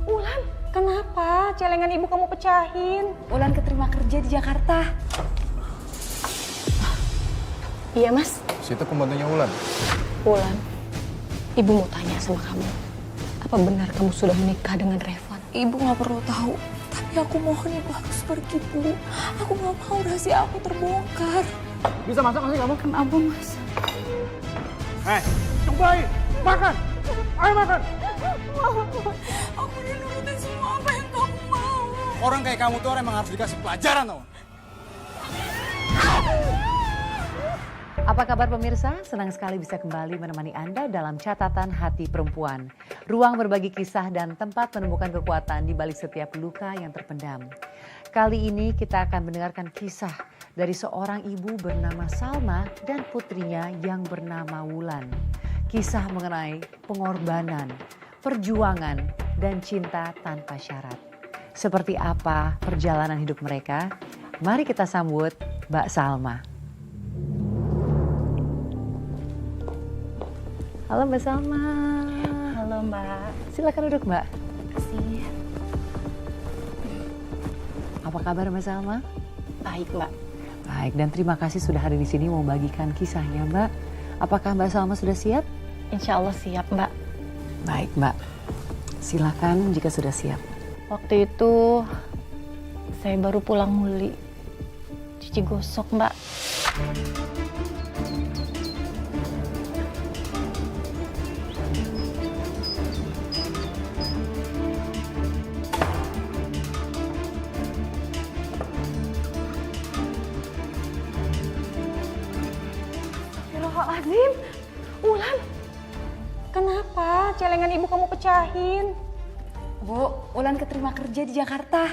Ulan, kenapa celengan ibu kamu pecahin? Ulan keterima kerja di Jakarta. Iya, Mas. Situ pembantunya Ulan. Ulan, ibu mau tanya sama kamu. Apa benar kamu sudah menikah dengan Revan? Ibu nggak perlu tahu. Tapi aku mohon ibu harus pergi, Bu. Aku nggak mau rahasia aku terbongkar. Bisa masak nggak sih kamu? Kenapa, Mas? Cobain! Makan! Ayo makan! Aku udah nurutin semua apa yang kamu mau. Orang kayak kamu tuh orang emang harus dikasih pelajaran tau. Apa kabar pemirsa? Senang sekali bisa kembali menemani Anda dalam catatan hati perempuan. Ruang berbagi kisah dan tempat menemukan kekuatan di balik setiap luka yang terpendam. Kali ini kita akan mendengarkan kisah dari seorang ibu bernama Salma dan putrinya yang bernama Wulan. Kisah mengenai pengorbanan, perjuangan, dan cinta tanpa syarat. Seperti apa perjalanan hidup mereka? Mari kita sambut Mbak Salma. Halo Mbak Salma. Halo, Mbak. Silakan duduk Mbak. Kasih. Apa kabar Mbak Salma? Baik, Mbak. Baik, dan terima kasih sudah hadir di sini mau bagikan kisahnya Mbak. Apakah Mbak Salma sudah siap? Insya Allah siap, Mbak. Baik Mbak, silakan jika sudah siap. Waktu itu saya baru pulang muli. Cuci gosok, Mbak. Astagfirullahaladzim, Ulan, kenapa celengan ibu kamu pecahin? Bu, Ulan keterima kerja di Jakarta.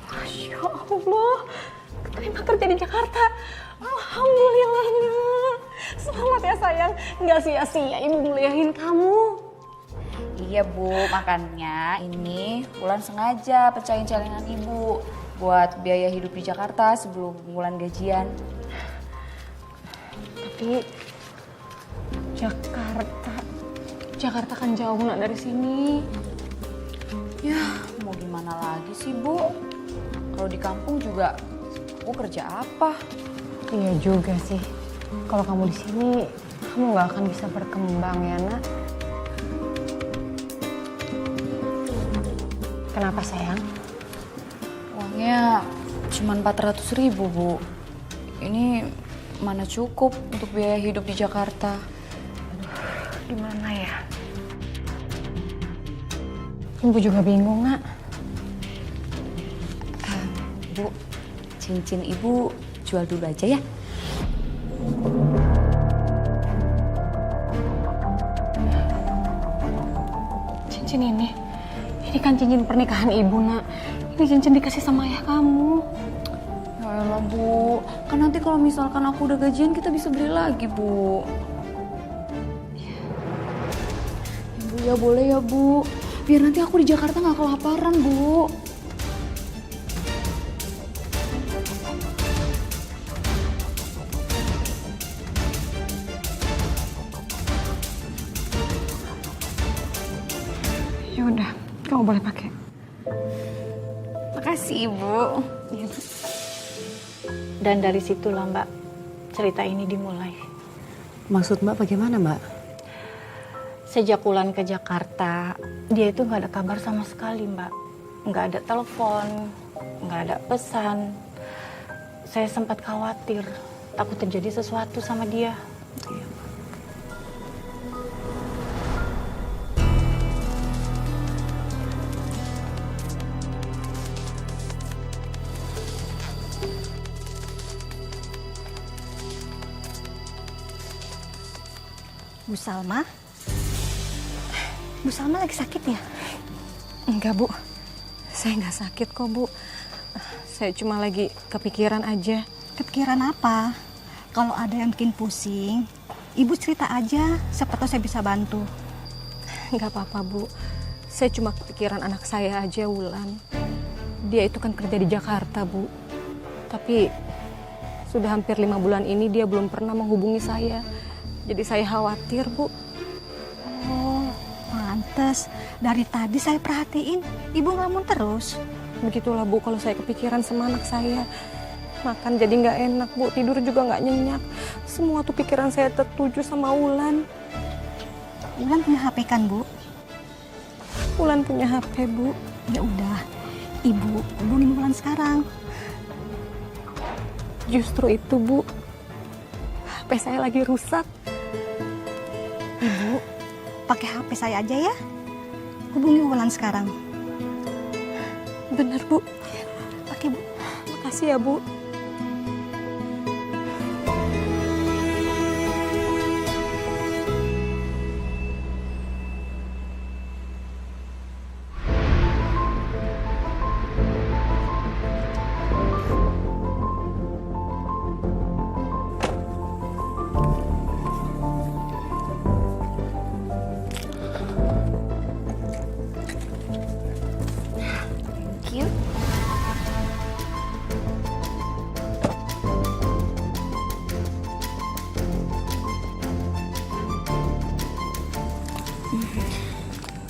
Masya Allah, keterima kerja di Jakarta. Alhamdulillahnya. Selamat ya sayang, nggak sia-sia ibu muliahin kamu. Iya Bu, makanya ini Ulan sengaja pecahin celengan ibu buat biaya hidup di Jakarta sebelum Ulan gajian. Tapi Jakarta kan jauh nak dari sini. Ya, mau gimana lagi sih Bu? Kalau di kampung juga aku kerja apa? Iya juga sih. Kalau kamu di sini, kamu nggak akan bisa berkembang ya nak. Kenapa sayang? Uangnya cuma 400.000 Bu. Ini mana cukup untuk biaya hidup di Jakarta. Gimana ya? Ibu juga bingung nak. Bu, cincin ibu jual dulu aja ya. Cincin ini kan cincin pernikahan ibu nak. Ini cincin dikasih sama ayah kamu. Ya elah Bu, kan nanti kalau misalkan aku udah gajian kita bisa beli lagi Bu. Ya Bu, ya boleh ya Bu. Biar nanti aku di Jakarta nggak kelaparan Bu. Ya udah, kamu boleh pakai. Makasih Ibu. Dan dari situlah Mbak, cerita ini dimulai. Maksud Mbak bagaimana Mbak? Sejak Ulan ke Jakarta, dia itu nggak ada kabar sama sekali Mbak. Nggak ada telepon, nggak ada pesan. Saya sempat khawatir, takut terjadi sesuatu sama dia. Iya. Bu Salma? Bu Salma lagi sakit ya? Enggak Bu, saya nggak sakit kok Bu. Saya cuma lagi kepikiran aja. Kepikiran apa? Kalau ada yang bikin pusing, Ibu cerita aja, siapa tahu saya bisa bantu. Nggak apa-apa Bu, saya cuma kepikiran anak saya aja Wulan. Dia itu kan kerja di Jakarta Bu. Tapi sudah hampir 5 bulan ini dia belum pernah menghubungi saya. Jadi saya khawatir Bu. Oh, pantes pantas. Dari tadi saya perhatiin, ibu ngelamun terus. Begitulah Bu, kalau saya kepikiran sama anak saya. Makan jadi nggak enak Bu, tidur juga nggak nyenyak. Semua tuh pikiran saya tertuju sama Wulan. Wulan punya HP kan, Bu? Wulan punya HP Bu. Ya udah, ibu hubungin Wulan sekarang. Justru itu Bu, HP saya lagi rusak. Ibu, pakai HP saya aja ya. Hubungi Wulan sekarang. Bener Bu, Oke, Bu. makasih ya Bu. Cute.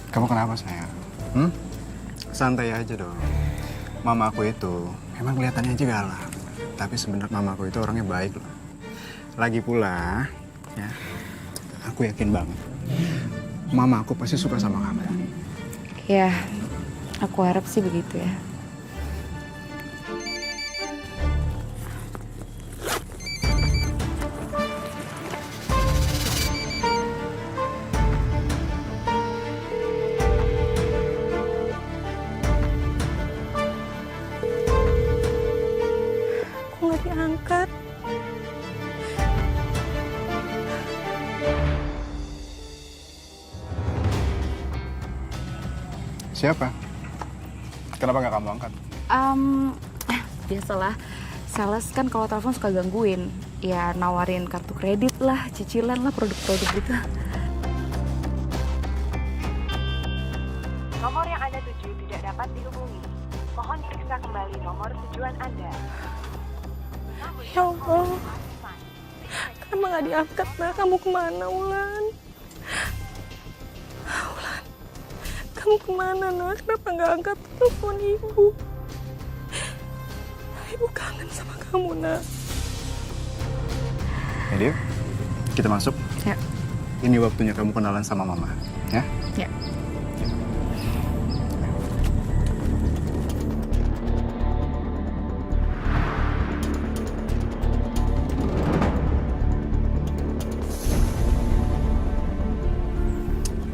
Kamu kenapa sayang? Santai aja dong. Mama aku itu memang kelihatannya aja galak, tapi sebenarnya mama aku itu orangnya baik loh. Lagi pula, ya, aku yakin banget, mama aku pasti suka sama kamu. Ya, aku harap sih begitu ya. Kok nggak diangkat? Siapa? Kenapa nggak kamu angkat? Biasalah, sales kan kalau telepon suka gangguin. Ya nawarin kartu kredit lah, cicilan lah, produk-produk gitu. Nomor yang Anda tuju tidak dapat dihubungi. Mohon periksa kembali nomor tujuan Anda. Ya Allah, kenapa nggak diangkat nak? Kamu kemana Wulan? Wulan, kamu kemana nak? Kenapa nggak angkat telepon ibu? Ibu kangen sama kamu nak. Jadi, kita masuk. Ya. Ini waktunya kamu kenalan sama mama, ya? Ya.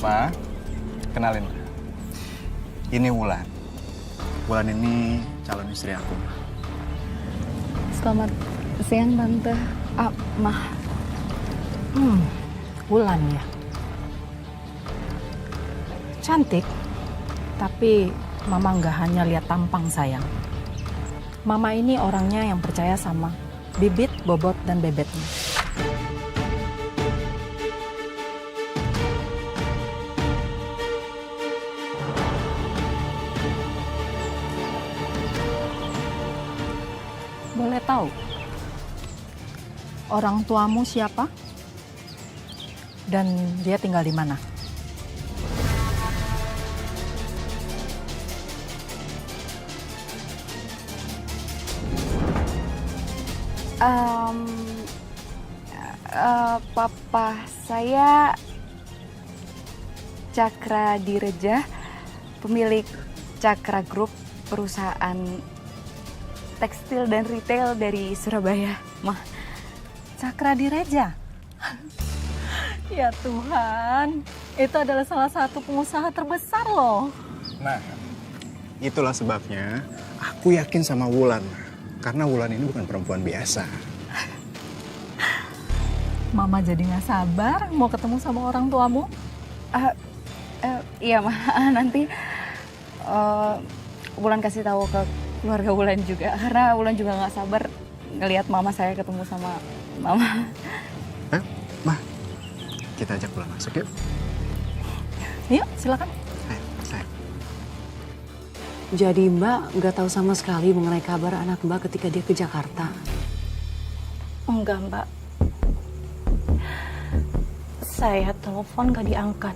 Ma, kenalin. Ini Wulan. Wulan ini calon istri aku. Selamat siang Tante. Mah. Wulan ya. Cantik, tapi Mama nggak hanya lihat tampang sayang. Mama ini orangnya yang percaya sama bibit, bobot, dan bebetnya. Boleh tahu orang tuamu siapa? Dan dia tinggal di mana? Papa saya Cakra Direja, pemilik Cakra Group, perusahaan tekstil dan retail dari Surabaya, Mah. Cakra Direja. Ya Tuhan, itu adalah salah satu pengusaha terbesar loh. Nah, itulah sebabnya aku yakin sama Wulan. Karena Wulan ini bukan perempuan biasa. Mama jadi nggak sabar mau ketemu sama orang tuamu. Iya, Mah. Nanti Wulan kasih tahu ke keluarga Wulan juga. Karena Wulan juga nggak sabar ngelihat mama saya ketemu sama mama. Ma, kita ajak Wulan masuk yuk. Yuk, silakan. Ayo, sayang. Jadi Mbak nggak tahu sama sekali mengenai kabar anak Mbak ketika dia ke Jakarta. Enggak, Mbak. Saya telepon gak diangkat.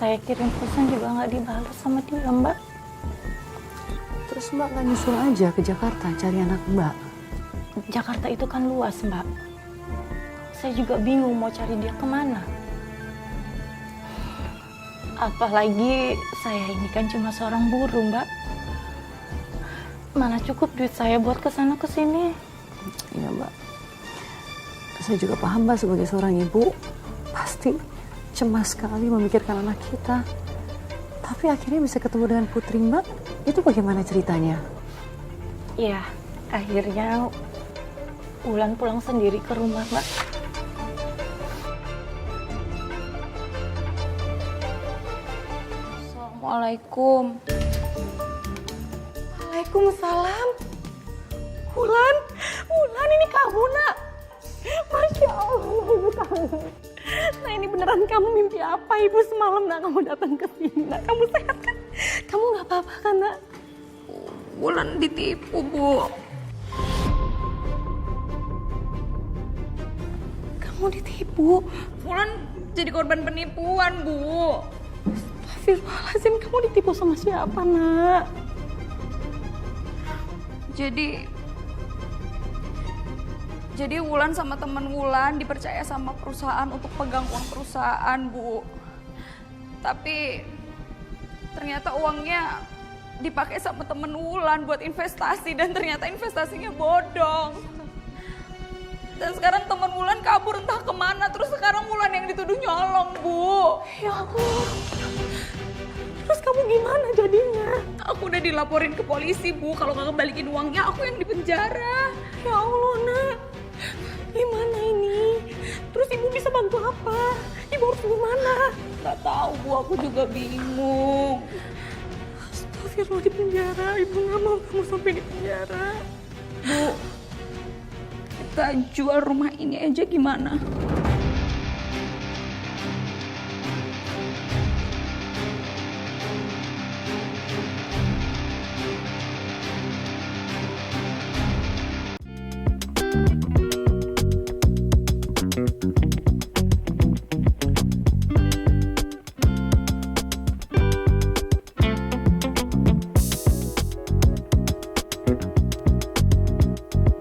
Saya kirim pesan juga nggak dibalas sama dia, Mbak. Terus Mbak nggak nyusul aja ke Jakarta cari anak Mbak? Jakarta itu kan luas, Mbak. Saya juga bingung mau cari dia kemana. Apalagi saya ini kan cuma seorang buruh, Mbak. Mana cukup duit saya buat kesana kesini. Iya Mbak. Saya juga paham Mbak sebagai seorang ibu. Pasti cemas sekali memikirkan anak kita. Tapi akhirnya bisa ketemu dengan Putri Mbak. Itu bagaimana ceritanya? Iya, akhirnya Wulan pulang sendiri ke rumah, Mbak. Assalamualaikum. Waalaikumsalam. Wulan, Wulan ini kamu nak. Masya Allah, ibu kangen. Nah ini beneran kamu mimpi apa ibu semalam nak kamu datang ke sini nak? Kamu sehat kan? Kamu nggak apa-apa kan nak? Wulan ditipu bu. Kamu ditipu? Wulan jadi korban penipuan bu. Astagfirullahaladzim, kamu ditipu sama siapa nak? Jadi Wulan sama teman Wulan dipercaya sama perusahaan untuk pegang uang perusahaan, Bu. Tapi ternyata uangnya dipakai sama teman Wulan buat investasi dan ternyata investasinya bodong. Dan sekarang teman Wulan kabur entah kemana, terus sekarang Wulan yang dituduh nyolong, Bu. Ya Allah. Terus kamu gimana jadinya? Aku udah dilaporin ke polisi, Bu. Kalau nggak kembaliin uangnya, aku yang dipenjara. Ya Allah, nak. Gimana ini? Terus ibu bisa bantu apa? Ibu harus gimana? Gak tahu bu, aku juga bingung. Astagfirullah, di penjara. Ibu gak mau kamu sampai di penjara. Bu, kita jual rumah ini aja gimana?